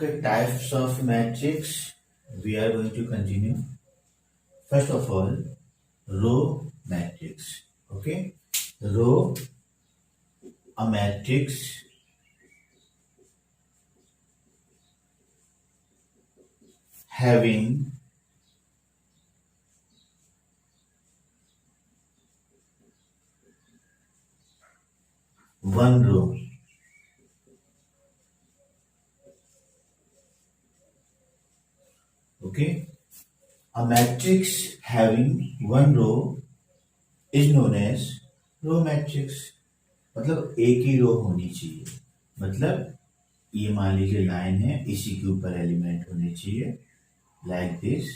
Okay, types of matrix we are going to continue. First of all, row matrix. Okay, row, a matrix having one row. Okay, a matrix having one row is known as row matrix. मतलब एक ही रो होनी चाहिए. मतलब ये मान लीजिए line है, इसी के ऊपर एलिमेंट होने चाहिए like this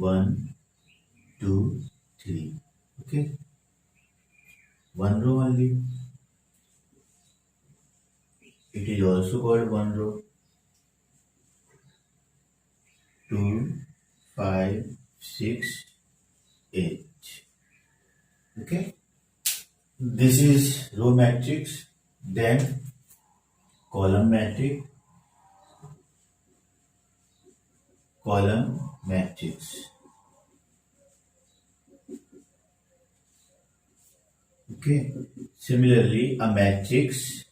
1 2 3. Okay, one row only. It is also called one row. 2 5 6 8. okay, this is row matrix. Then column matrix. Okay, similarly a matrix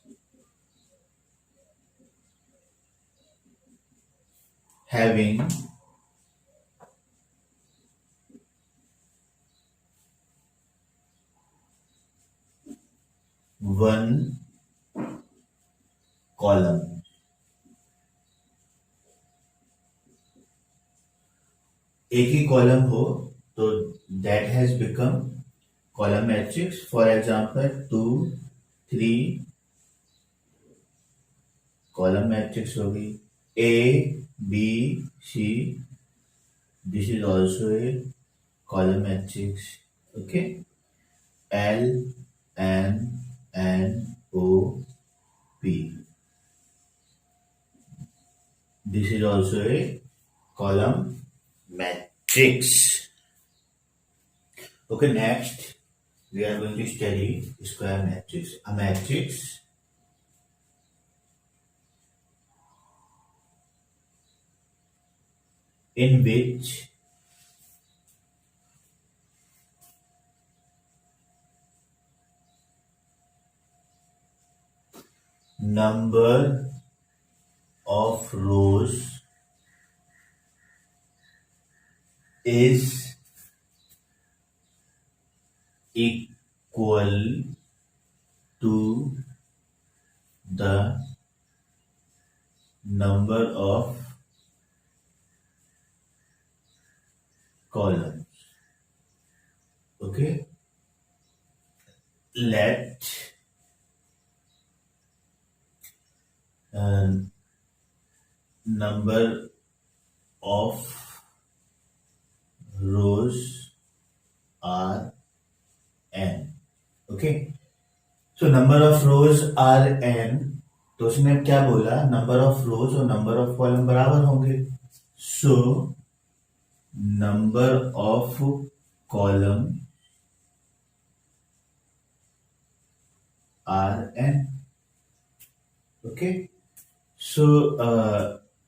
having one column. एक ही कॉलम हो तो that has become column matrix. For example 2 3 column matrix होगी. A B C, this is also a column matrix. Okay, L M N O P, this is also a column matrix. Okay, next we are going to study square matrix. A matrix in which number of rows is equal to the number of columns. Okay, let number of rows are n. Okay, so number of rows are n. तो उसने क्या बोला, number of रोज और number of column बराबर होंगे. So number of column are n. Okay, so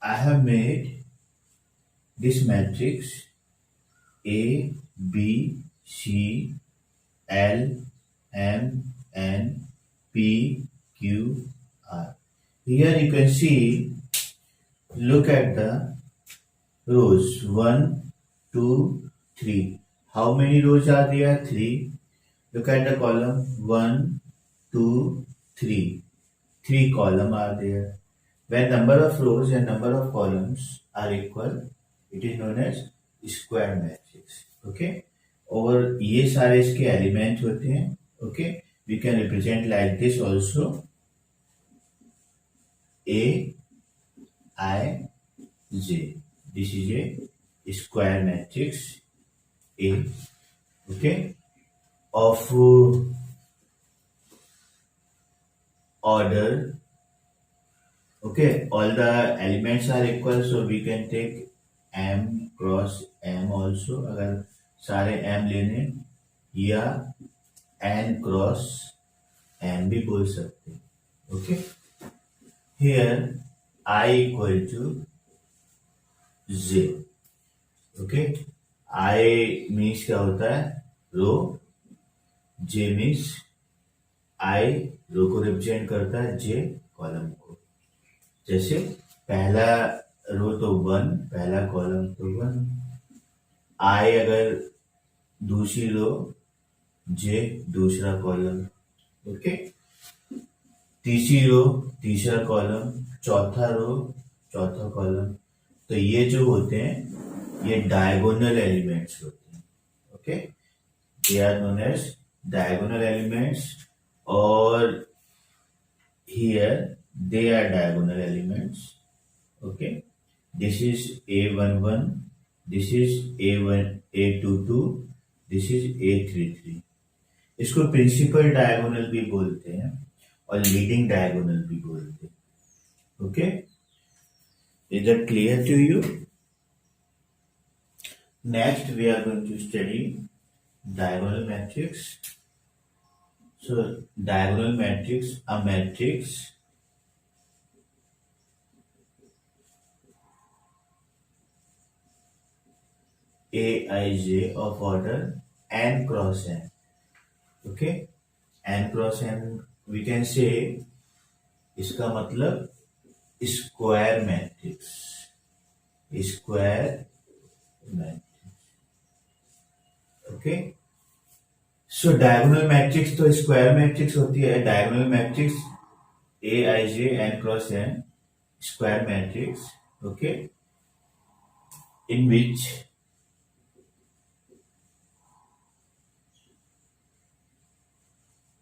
I have made this matrix A B C L M N P Q R. Here you can see, look at the rows 1 2 3. How many rows are there? 3. Look at the column 1 2 3. 3 columns are there. When number of rows and number of columns are equal, it is known as square matrix. Okay, और ये सारे इसके element होते हैं. Okay, we can represent like this also. A I J. This is a square matrix A. Okay, of order. Okay, all the elements are equal, so we can take m cross m also. अगर सारे m लेने, या n cross m भी बोल सकते हैं. Okay, here I equal to J. Okay, I means क्या होता है, रो, J मीन्स I रो को रिप्रेजेंट करता है, J कॉलम को। जैसे पहला रो तो 1, पहला कॉलम तो 1, I अगर दूसरी रो, J दूसरा कॉलम। ओके, तीसरी रो तीसरा कॉलम, चौथा रो चौथा कॉलम। तो ये जो होते हैं ये डायगोनल एलिमेंट्स होते हैं। Okay, they are known as diagonal elements, और here they are diagonal elements. Okay, this is A11, this is A22, this is A33। इसको प्रिंसिपल डायगोनल भी बोलते हैं और लीडिंग डायगोनल भी बोलते हैं। Okay, is that clear to you? Next we are going to study diagonal matrix. So diagonal matrix, a matrix Aij of order n cross n. Okay, n cross n we can say, इसका मतलब square matrix, square matrix. Okay, so diagonal matrix तो square matrix होती है। Diagonal matrix Aij n cross n square matrix. Okay, in which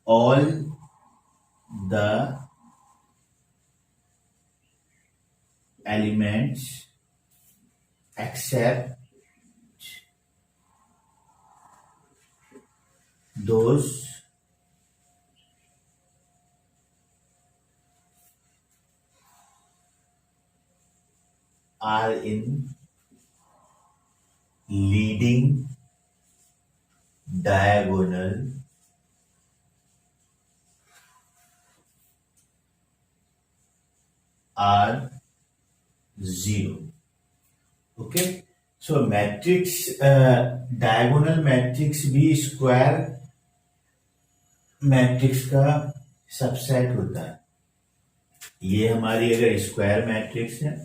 all the elements except those are in leading diagonal are 0. Okay, so matrix, diagonal matrix भी square matrix का subset होता है। ये हमारी अगर square matrix है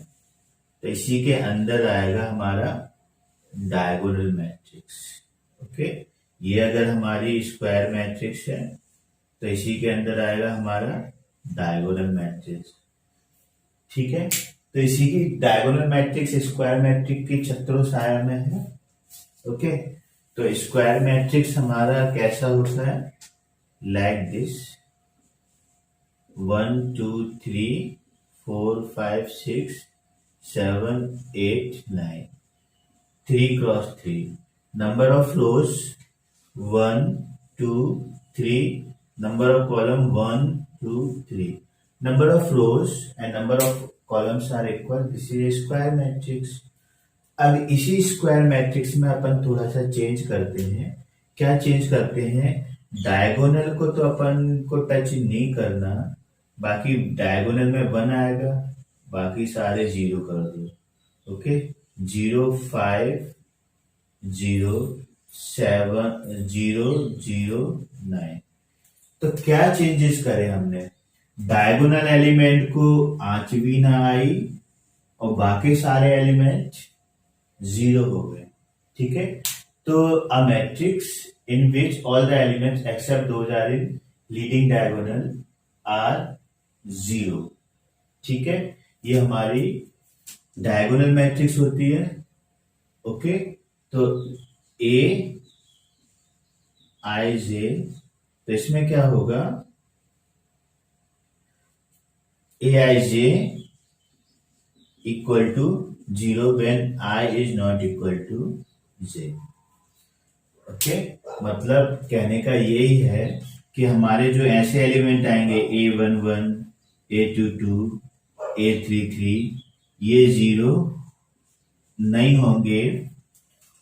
तो इसी के अंदर आएगा हमारा डायगोनल मैट्रिक्स। ओके, ये अगर हमारी स्क्वायर मैट्रिक्स है तो इसी के अंदर आएगा हमारा डायगोनल मैट्रिक्स। ठीक है, तो इसी की डायगोनल मैट्रिक्स स्क्वायर मैट्रिक्स की छत्रों साया में है। ओके, तो स्क्वायर मैट्रिक्स हमारा कैसा होता है, like this 1 2 3 4 5 6 7 8 9, 3 cross 3, number of rows 1 2 3, number of column 1 2 3, number of rows and number of columns are equal, this is a square matrix। अब इसी स्क्वायर मैट्रिक्स में अपन थोड़ा सा चेंज करते हैं। क्या चेंज करते हैं, डायगोनल को तो अपन को टच नहीं करना, बाकी डायगोनल में 1 आएगा, बाकी सारे 0 कर दो। ओके, 0 5 0 7 0 0 9। तो क्या चेंजेस करे हमने, डायगोनल एलिमेंट को आंच भी ना आई और बाकी सारे एलिमेंट 0 हो गए। ठीक है, तो a matrix in which all the elements except those are in leading diagonal are 0। ठीक है, ये हमारी डायगोनल मैट्रिक्स होती है। ओके, तो Aij, तो इसमें क्या होगा, Aij equal to 0 when I is not equal to j। Okay, मतलब कहने का यही है कि हमारे जो ऐसे एलिमेंट आएंगे A11, A22, A33, ये 0 नहीं होंगे,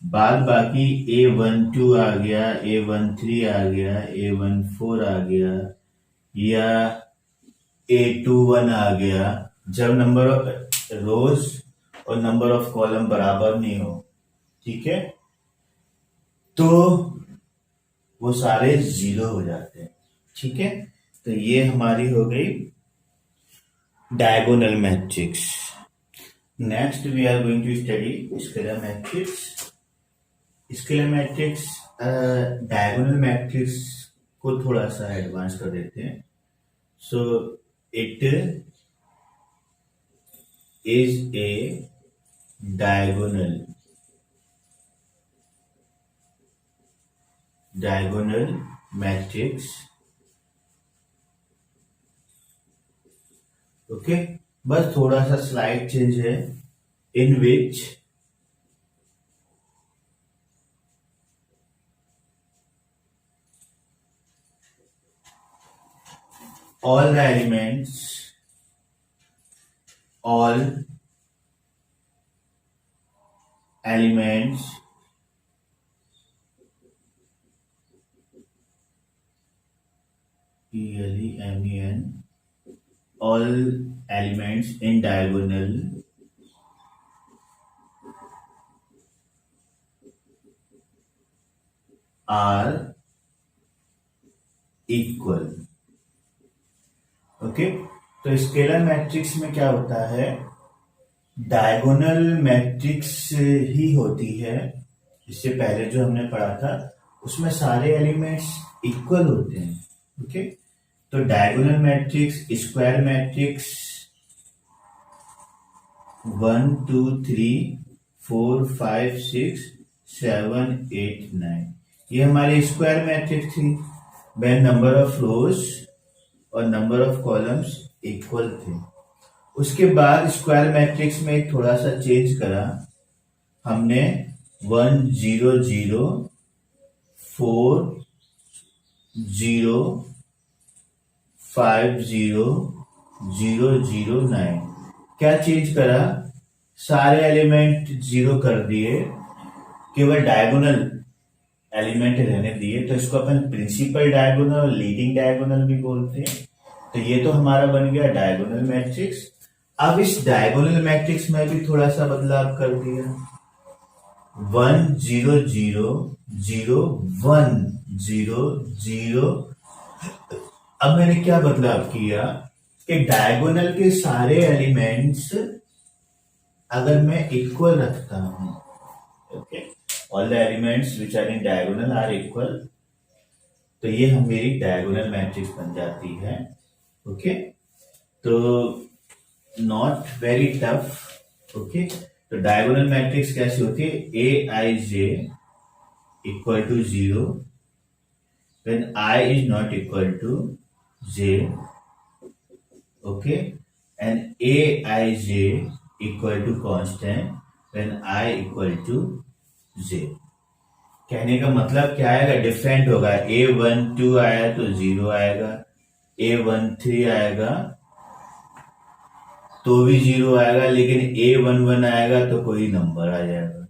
बाद बाकी A12 आ गया, A13 आ गया, A14 आ गया या A21 आ गया, जब नंबर ऑफ रोज और नंबर ऑफ कॉलम बराबर नहीं हो, ठीक है, तो वो सारे जीरो हो जाते हैं, ठीक है। तो ये हमारी हो गई diagonal matrix. Next we are going to study scalar matrix. Scalar matrix, diagonal matrix को थोड़ा सा एडवांस कर देते हैं। So it is a diagonal matrix, okay. बस थोड़ा सा स्लाइड चेंज है, in which all the elements ELEMEN, all elements in diagonal are equal, okay. तो स्केलर मैट्रिक्स में क्या होता है, डायगोनल मैट्रिक्स ही होती है। इससे पहले जो हमने पढ़ा था उसमें सारे एलिमेंट्स इक्वल होते हैं, ओके। तो डायगोनल मैट्रिक्स, स्क्वायर मैट्रिक्स 1 2 3 4 5 6 7 8 9, ये हमारी स्क्वायर मैट्रिक्स थी व्हेन नंबर ऑफ रोज और नंबर ऑफ कॉलम्स इक्वल थे। उसके बाद स्क्वायर मैट्रिक्स में एक थोड़ा सा चेंज करा हमने, 1 0 0 4 0 5 0 0 0 9। क्या चेंज करा, सारे एलिमेंट जीरो कर दिए, केवल डायगोनल एलिमेंट रहने दिए। तो इसको अपन प्रिंसिपल डायगोनल और लीडिंग डायगोनल भी बोलते हैं। तो ये तो हमारा बन गया डायगोनल मैट्रिक्स। अब इस डायगोनल मैट्रिक्स में भी थोड़ा सा बदलाव कर दिया, 1 0 0 0 1 0 0। अब मैंने क्या बदलाव किया कि डायगोनल के सारे एलिमेंट्स अगर मैं इक्वल रखता हूं, okay, all the elements which are in diagonal are equal, तो ये हम मेरी डायगोनल मैट्रिक्स बन जाती है, ओके। तो नॉट वेरी टफ, ओके। तो डायगोनल मैट्रिक्स कैसी होती है, ए I J equal to 0 when I is not equal to j, okay, and aij equal to constant when I equal to j। कहने का मतलब क्या आएगा, डिफरेंट होगा, A12 आया तो 0 आएगा, A13 आएगा तो भी 0 आएगा, लेकिन A11 आएगा तो कोई नंबर आ जाएगा,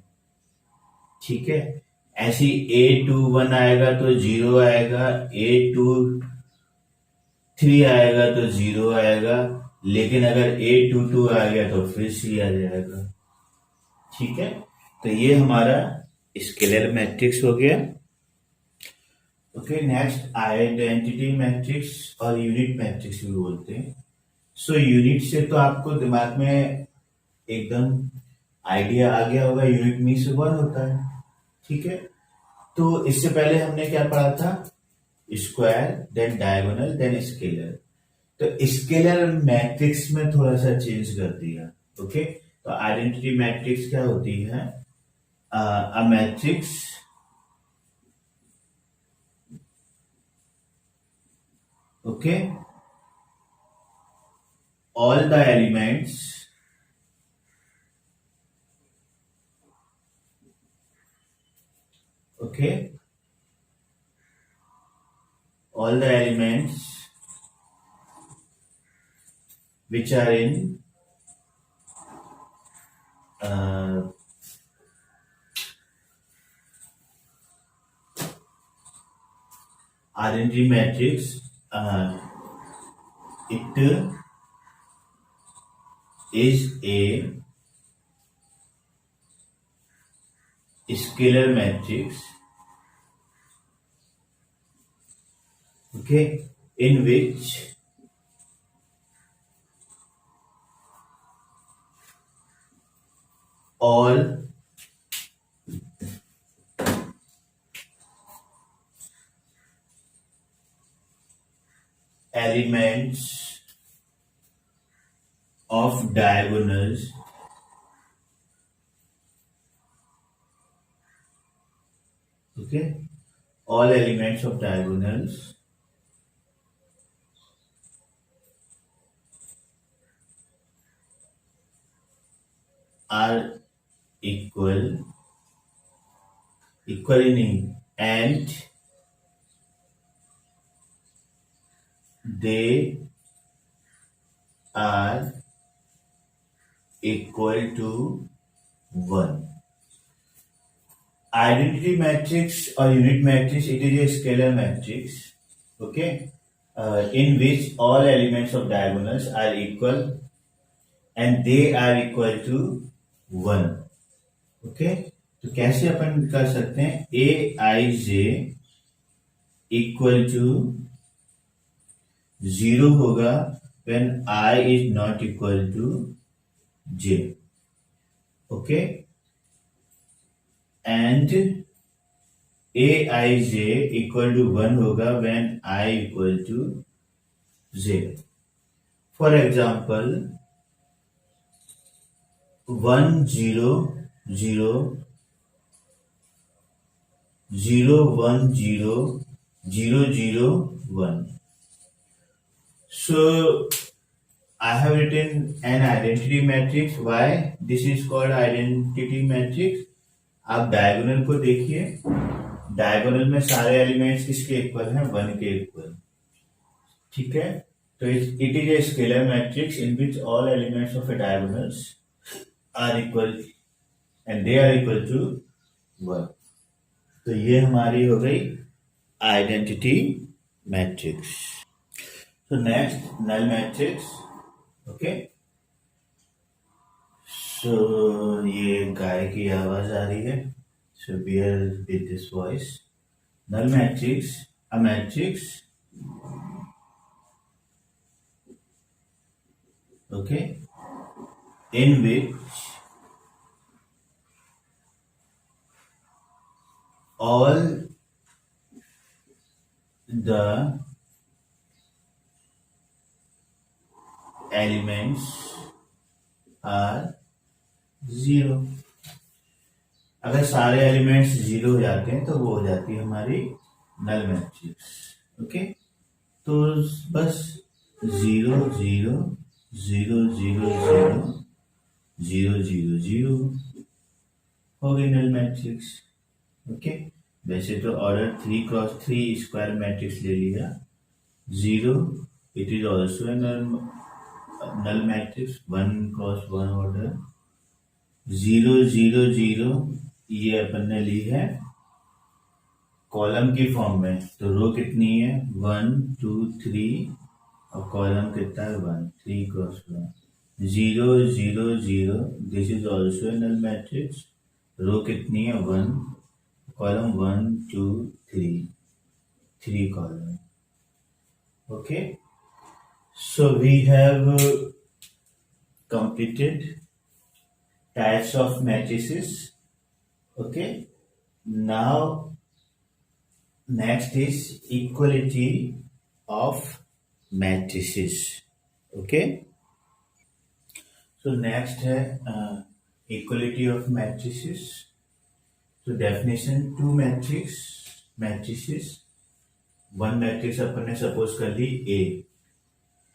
ठीक है। ऐसी A21 आएगा तो 0 आएगा, A23 आएगा तो 0 आएगा, लेकिन अगर A22 आ गया तो फिर C आ जाएगा, ठीक है। तो ये हमारा स्केलर मैट्रिक्स हो गया, ओके। नेक्स्ट आइडेंटिटी मैट्रिक्स और यूनिट मैट्रिक्स भी बोलते हैं। सो यूनिट से तो आपको दिमाग में एकदम आइडिया आ गया होगा, यूनिट मीन्स 1 होता है, ठीक है। तो इससे पहले हमने क्या पढ़ा था, square then diagonal then scalar. तो स्केलर मैट्रिक्स में थोड़ा सा चेंज कर दिया, ओके। तो आइडेंटिटी मैट्रिक्स क्या होती है, a matrix okay, all the elements okay, all the elements which are in RNG matrix, it is a scalar matrix, okay, in which all elements of diagonals okay, all elements of diagonals are equal in and they are equal to 1. Identity matrix or unit matrix, it is a scalar matrix, okay, in which all elements of diagonals are equal and they are equal to 1. Okay, तो कैसे अपन कर सकते हैं, ए I J equal to 0 होगा when I is not equal to J, okay, and A I J equal to 1 होगा when I equal to 0. For example 1 0 0 0 1 0 0 0 1. So I have written an identity matrix. Why this is called identity matrix? आप diagonal को देखिए, diagonal में सारे elements किसके equal हैं, 1 के equal, ठीक है. तो it is a scalar matrix in which all elements of a diagonals are equal and they are equal to 1. तो ये हमारी हो गई आइडेंटिटी मैट्रिक्स. तो next null matrix, okay. So ये गाय की आवाज आ रही है, so bear with this voice. Null matrix, a matrix, okay, in which all the elements are 0. अगर सारे एलिमेंट्स 0 हो जाते हैं तो वो हो जाती है हमारी नल मैट्रिक्स, ओके. तो बस 0 0 0 0 0 0 0 0 हो गई नल मैट्रिक्स, ओके. वैसे तो ऑर्डर 3 क्रॉस 3 स्क्वायर मैट्रिक्स ले लिया. 0 it is also a null matrix, 1 cross 1 order. 0 0 0 ये अपन ने ली है कॉलम की फॉर्म में, तो रो कितनी है, 1 2 3 और कॉलम कितना है 1, 3 cross 1. 0 0 0 this is also a null matrix, row कितनी है 1, column 1 2 3, 3 column, okay. So we have completed types of matrices, okay. Now next is equality of matrices, okay. So next है equality of matrices. So definition, two matrices, one matrix अपन ने suppose कर ली A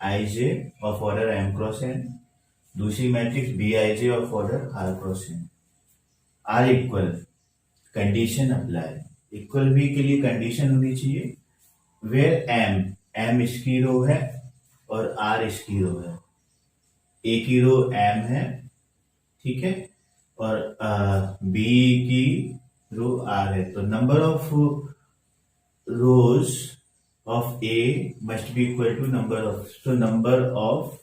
I J of order m cross n, दूसरी matrix B I J of order r cross n, are equal, condition apply. Equal B के लिए condition होनी चाहिए where m इसकी रो है और r इसकी रो है. ए की रो m है, ठीक है, और बी की रो r है. तो number of rose of A must be equal to number of, so number of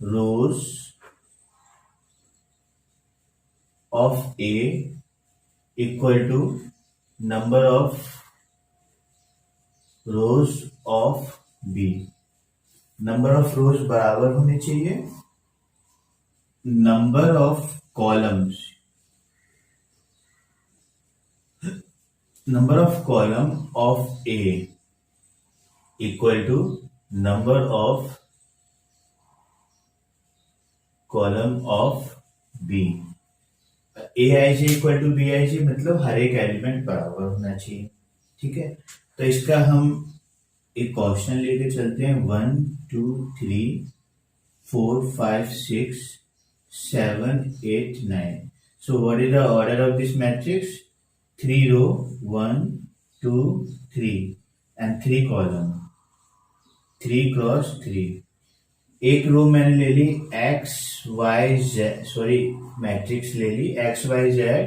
rows of A equal to number of rows of B. Number of rows बराबर होने चाहिए number of columns. Number of column of A equal to number of column of B. A I J equal to B I J मतलब हर एक element बराबर होना चाहिए। ठीक है, तो इसका हम एक क्वेश्चन लेके चलते हैं। 1 2 3 4 5 6 7 8 9। So what is the order of this matrix? 3 row 1 2 3 and 3 column 3 cross 3। एक रो मैंने ले ली X Y Z, sorry matrix ले ली X Y Z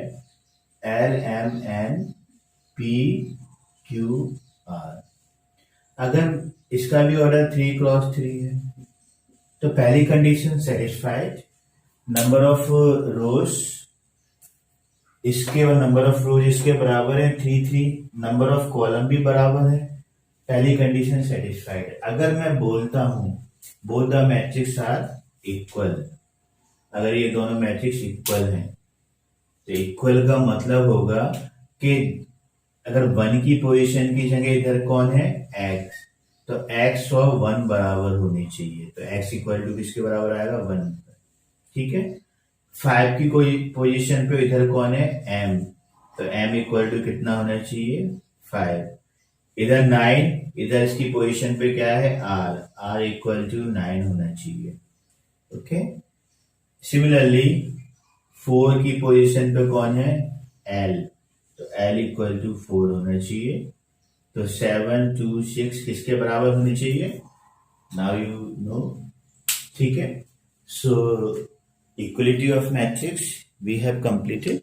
L M N P Q R. अगर इसका भी ऑर्डर 3 क्रॉस 3 है तो पहली कंडीशन सेटिस्फाइड। नंबर ऑफ रोज इसके और नंबर ऑफ रोज इसके बराबर है 3 3। नंबर ऑफ कॉलम भी बराबर है, पहली कंडीशन सेटिस्फाइड। अगर मैं बोलता हूं both the matrix are equal, अगर ये दोनों मैट्रिक्स इक्वल हैं तो इक्वल का मतलब होगा कि अगर 1 की पोजीशन की जगह इधर कौन है x, तो x और 1 बराबर होनी चाहिए। तो x इक्वल टू किसके बराबर आएगा 1। ठीक है, 5 की कोई पोजीशन पे इधर कौन है m, तो m इक्वल टू कितना होना चाहिए 5। इधर 9, इधर इसकी पोजीशन पे क्या है r इक्वल टू 9 होना चाहिए। ओके, सिमिलरली 4 की पोजीशन पे कौन है l, तो l इक्वल टू 4 होना चाहिए। तो 7 2 6 किसके बराबर होनी चाहिए, नाउ यू नो। ठीक है, so equality of matrix we have completed.